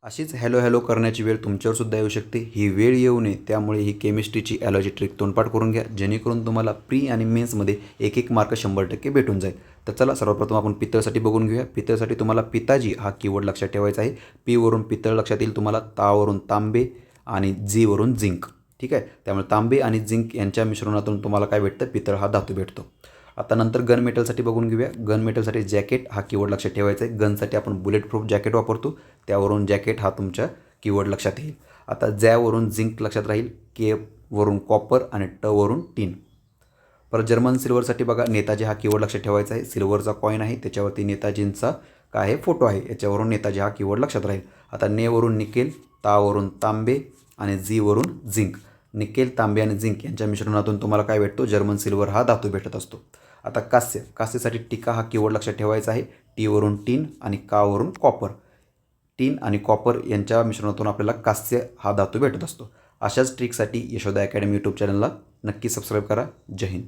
अशीच hello hello करण्याची वेळ तुमच्यावर सुद्धा येऊ शकते. ही वेळ येऊ नये त्यामुळे ही केमिस्ट्रीची ॲलॉजी ट्रिक तोंडपाठ करून घ्या, जेणेकरून तुम्हाला प्री आणि मेन्समध्ये एक एक मार्क 100% भेटून जाईल. तर चला सर्वप्रथम आपण पितळसाठी बघून घेऊया. पितळसाठी तुम्हाला पिताजी हा कीवर्ड लक्षात ठेवायचा आहे. पी वरून पितळ लक्षात येईल तुम्हाला, तावरून तांबे आणि जी वरून झिंक. ठीक आहे, त्यामुळे तांबे आणि झिंक यांच्या मिश्रणातून तुम्हाला काय भेटतं, पितळ हा धातू भेटतो. आता नंतर गन मेटलसाठी बघून घेऊया. गन मेटलसाठी जॅकेट हा कीवर्ड लक्षात ठेवायचा आहे. गनसाठी आपण बुलेट प्रूफ जॅकेट वापरतो, त्यावरून जॅकेट हा तुमच्या कीवर्ड लक्षात येईल. आता ज्यावरून झिंक लक्षात राहील, के वरून कॉपर आणि ट वरून टीन. परत जर्मन सिल्वरसाठी बघा, नेताजी हा कीवर्ड लक्षात ठेवायचा आहे. सिल्वरचा कॉईन आहे, त्याच्यावरती नेताजींचा काय आहे, फोटो आहे, याच्यावरून नेताजी हा कीवर्ड लक्षात राहील. आता नेवरून निकेल, तावरून तांबे आणि जी वरून झिंक. निकेल, तांबे आणि झिंक यांच्या मिश्रणातून तुम्हाला काय भेटतो, जर्मन सिल्वर हा धातू भेटत असतो. आता कास्य, कास्यसाठी टिका हा कीवर्ड लक्षात ठेवायचा आहे. टी वरून टीन आणि का वरून कॉपर. टीन आणि कॉपर यांच्या मिश्रणातून आपल्याला कास्य हा धातू भेटत असतो. अशाच ट्रिकसाठी यशोदा अकॅडमी यूट्यूब चॅनलला नक्की सबस्क्राईब करा. जय हिंद.